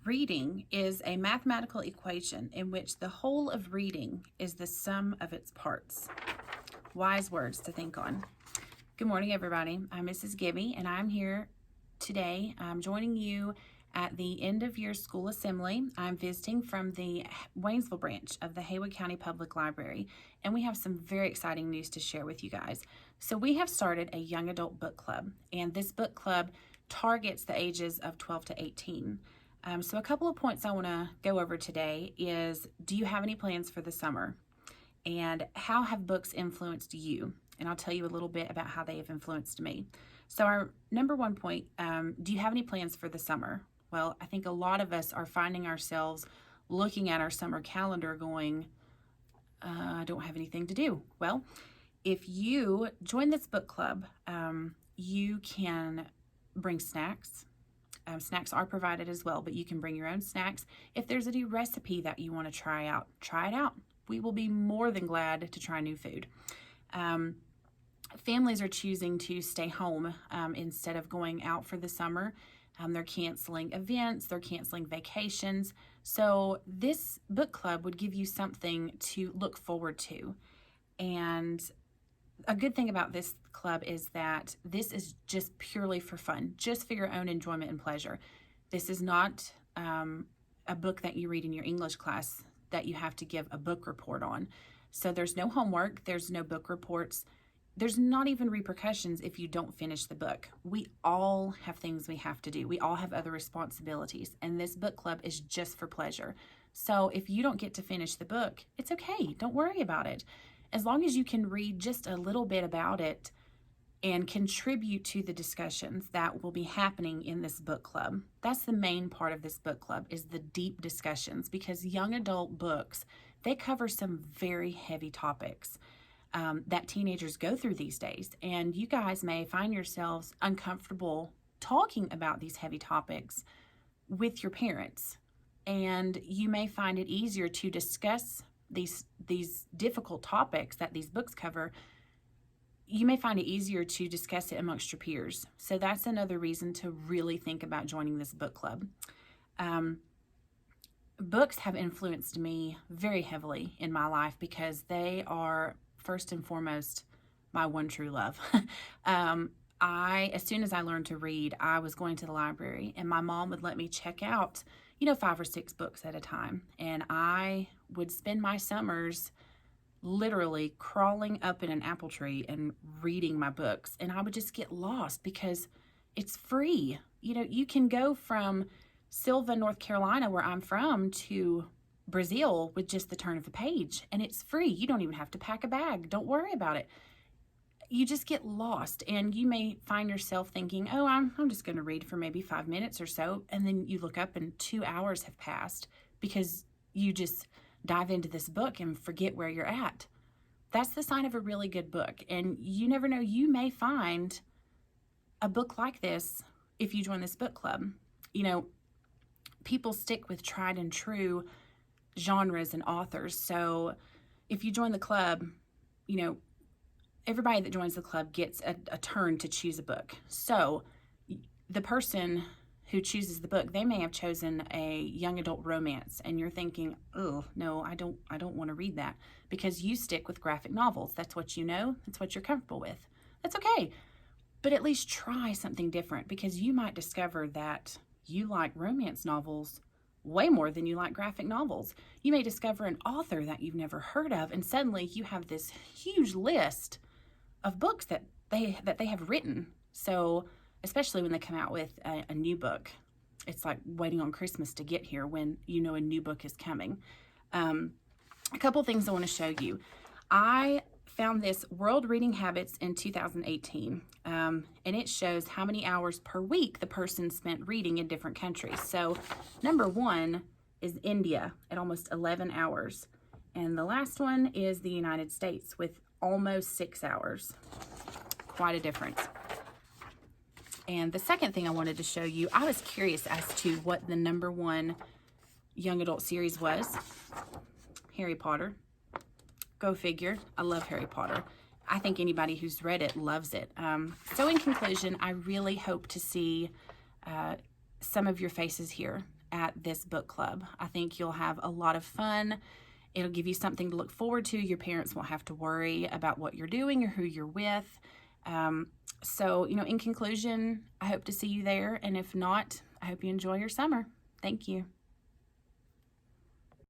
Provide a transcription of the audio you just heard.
Reading is a mathematical equation in which the whole of reading is the sum of its parts. Wise words to think on. Good morning, everybody. I'm Mrs. Gibby, and I'm here today. I'm joining you at the end of year school assembly. I'm visiting from the Waynesville branch of the Haywood County Public Library, and we have some very exciting news to share with you guys. So we have started a young adult book club, and this book club targets the ages of 12 to 18. So a couple of points I want to go over today is, do you have any plans for the summer? And how have books influenced you? And I'll tell you a little bit about how they have influenced me. So our number one point, do you have any plans for the summer? Well, I think a lot of us are finding ourselves looking at our summer calendar going, I don't have anything to do. Well, if you join this book club, you can bring snacks. Snacks are provided as well, but you can bring your own snacks. If there's a new recipe that you want to try it out. We will be more than glad to try new food. Families are choosing to stay home instead of going out for the summer. They're canceling events, they're canceling vacations. So this book club would give you something to look forward to. And a good thing about this club is that this is just purely for fun, just for your own enjoyment and pleasure. This is not a book that you read in your English class that you have to give a book report on. So there's no homework, there's no book reports, there's not even repercussions if you don't finish the book. We all have things we have to do. We all have other responsibilities, and this book club is just for pleasure. So if you don't get to finish the book, it's okay. Don't worry about it. As long as you can read just a little bit about it and contribute to the discussions that will be happening in this book club. That's the main part of this book club, is the deep discussions, because young adult books, they cover some very heavy topics that teenagers go through these days. And you guys may find yourselves uncomfortable talking about these heavy topics with your parents. And you may find it easier to discuss these difficult topics that these books cover. You may find it easier to discuss it amongst your peers. So that's another reason to really think about joining this book club. Books have influenced me very heavily in my life because they are first and foremost my one true love. As soon as I learned to read, I was going to the library, and my mom would let me check out 5 or 6 books at a time. And I would spend my summers literally crawling up in an apple tree and reading my books. And I would just get lost because it's free. You can go from Sylva, North Carolina, where I'm from, to Brazil with just the turn of a page. And it's free. You don't even have to pack a bag. Don't worry about it. You just get lost, and you may find yourself thinking, oh, I'm just going to read for maybe 5 minutes or so. And then you look up and 2 hours have passed because you just dive into this book and forget where you're at. That's the sign of a really good book. And you never know, you may find a book like this if you join this book club. People stick with tried and true genres and authors. So if you join the club, everybody that joins the club gets a turn to choose a book. So the person who chooses the book, they may have chosen a young adult romance, and you're thinking, oh, no, I don't want to read that, because you stick with graphic novels. That's what you know. That's what you're comfortable with. That's okay. But at least try something different, because you might discover that you like romance novels way more than you like graphic novels. You may discover an author that you've never heard of, and suddenly you have this huge list of books that they have written. So especially when they come out with a new book, it's like waiting on Christmas to get here when a new book is coming. A couple things I want to show you. I found this World Reading Habits in 2018, and it shows how many hours per week the person spent reading in different countries. So number 1 is India at almost 11 hours. And the last one is the United States with almost 6 hours. Quite a difference. And the second thing I wanted to show you, I was curious as to what the number 1 young adult series was. Harry Potter. Go figure. I love Harry Potter. I think anybody who's read it loves it. So in conclusion, I really hope to see some of your faces here at this book club. I think you'll have a lot of fun. It'll give you something to look forward to. Your parents won't have to worry about what you're doing or who you're with. So, in conclusion, I hope to see you there. And if not, I hope you enjoy your summer. Thank you.